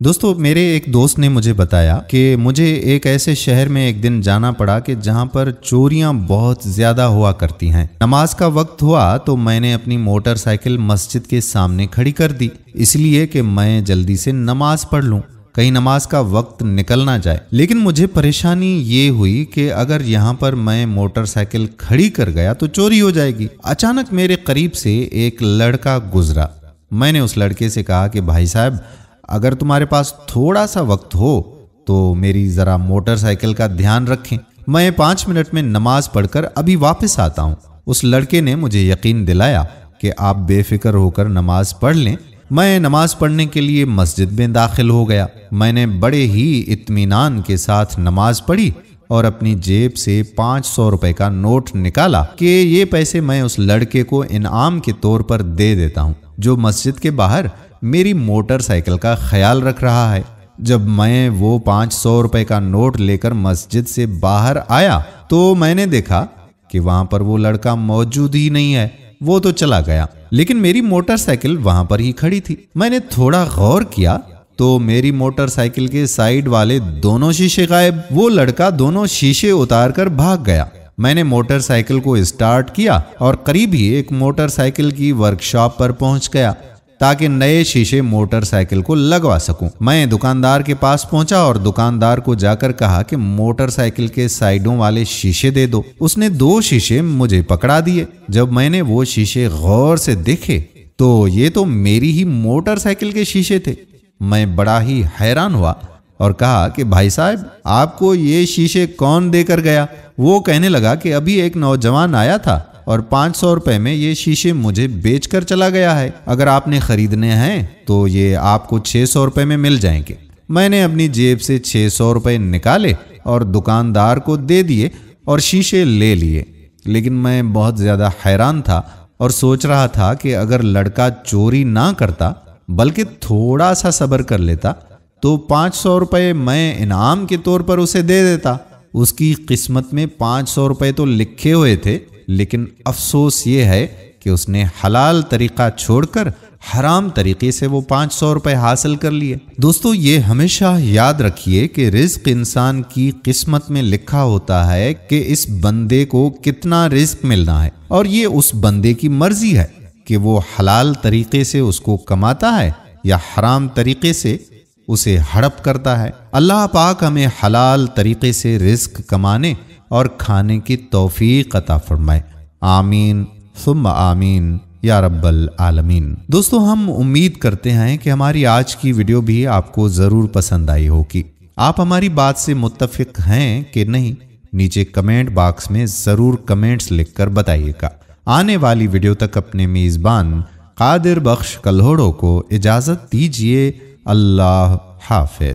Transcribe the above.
दोस्तों, मेरे एक दोस्त ने मुझे बताया कि मुझे एक ऐसे शहर में एक दिन जाना पड़ा कि जहां पर चोरियां बहुत ज़्यादा हुआ करती हैं। नमाज का वक्त हुआ तो मैंने अपनी मोटरसाइकिल मस्जिद के सामने खड़ी कर दी, इसलिए कि मैं जल्दी से नमाज पढ़ लूं, कहीं नमाज का वक्त निकल ना जाए। लेकिन मुझे परेशानी ये हुई कि अगर यहाँ पर मैं मोटरसाइकिल खड़ी कर गया तो चोरी हो जाएगी। अचानक मेरे करीब से एक लड़का गुजरा। मैंने उस लड़के से कहा कि भाई साहब, अगर तुम्हारे पास थोड़ा सा वक्त हो तो मेरी ज़रा मोटरसाइकिल का ध्यान रखें, मैं 5 मिनट में नमाज पढ़कर अभी वापस आता हूँ। उस लड़के ने मुझे यकीन दिलाया कि आप बेफिक्र होकर नमाज पढ़ लें। मैं नमाज पढ़ने के लिए मस्जिद में दाखिल हो गया। मैंने बड़े ही इत्मीनान के साथ नमाज पढ़ी और अपनी जेब से 500 रुपए का नोट निकाला कि ये पैसे मैं उस लड़के को इनाम के तौर पर दे देता हूँ जो मस्जिद के बाहर मेरी मोटरसाइकिल का ख्याल रख रहा है। जब मैं वो 500 रुपए का नोट लेकर मस्जिद से बाहर आया तो मैंने देखा कि वहां पर वो लड़का मौजूद ही नहीं है, वो तो चला गया, लेकिन मेरी मोटरसाइकिल वहां पर ही खड़ी थी। मैंने थोड़ा गौर किया तो मेरी मोटरसाइकिल के साइड वाले दोनों शीशे गायब। वो लड़का दोनों शीशे उतार कर भाग गया। मैंने मोटरसाइकिल को स्टार्ट किया और करीब ही एक मोटरसाइकिल की वर्कशॉप पर पहुंच गया ताकि नए शीशे मोटरसाइकिल को लगवा सकूं। मैं दुकानदार के पास पहुंचा और दुकानदार को जाकर कहा कि मोटरसाइकिल के साइडों वाले शीशे दे दो। उसने 2 शीशे मुझे पकड़ा दिए। जब मैंने वो शीशे गौर से देखे तो ये तो मेरी ही मोटरसाइकिल के शीशे थे। मैं बड़ा ही हैरान हुआ और कहा कि भाई साहब, आपको ये शीशे कौन देकर गया? वो कहने लगा कि अभी एक नौजवान आया था और 500 रुपए में ये शीशे मुझे बेचकर चला गया है। अगर आपने खरीदने हैं तो ये आपको 600 रुपए में मिल जाएंगे। मैंने अपनी जेब से 600 रुपए निकाले और दुकानदार को दे दिए और शीशे ले लिए। लेकिन मैं बहुत ज़्यादा हैरान था और सोच रहा था कि अगर लड़का चोरी ना करता बल्कि थोड़ा सा सब्र कर लेता तो 500 रुपए मैं इनाम के तौर पर उसे दे देता। उसकी किस्मत में 500 रुपए तो लिखे हुए थे, लेकिन अफसोस ये है कि उसने हलाल तरीका छोड़कर हराम तरीके से वो 500 रुपए हासिल कर लिए। दोस्तों, ये हमेशा याद रखिए कि रिज्क इंसान की किस्मत में लिखा होता है कि इस बंदे को कितना रिज्क मिलना है और ये उस बंदे की मर्जी है कि वो हलाल तरीके से उसको कमाता है या हराम तरीके से उसे हड़प करता है। अल्लाह पाक हमें हलाल तरीके से रिज्क कमाने और खाने की तौफीक अता फरमाए। आमीन सुम्मा आमीन या रब्बल आलमीन। दोस्तों, हम उम्मीद करते हैं कि हमारी आज की वीडियो भी आपको ज़रूर पसंद आई होगी। आप हमारी बात से मुत्तफिक हैं कि नहीं, नीचे कमेंट बॉक्स में ज़रूर कमेंट्स लिखकर बताइएगा। आने वाली वीडियो तक अपने मेज़बान कादिर बख्श कल्होड़ो को इजाज़त दीजिए। अल्लाह हाफ़िज़।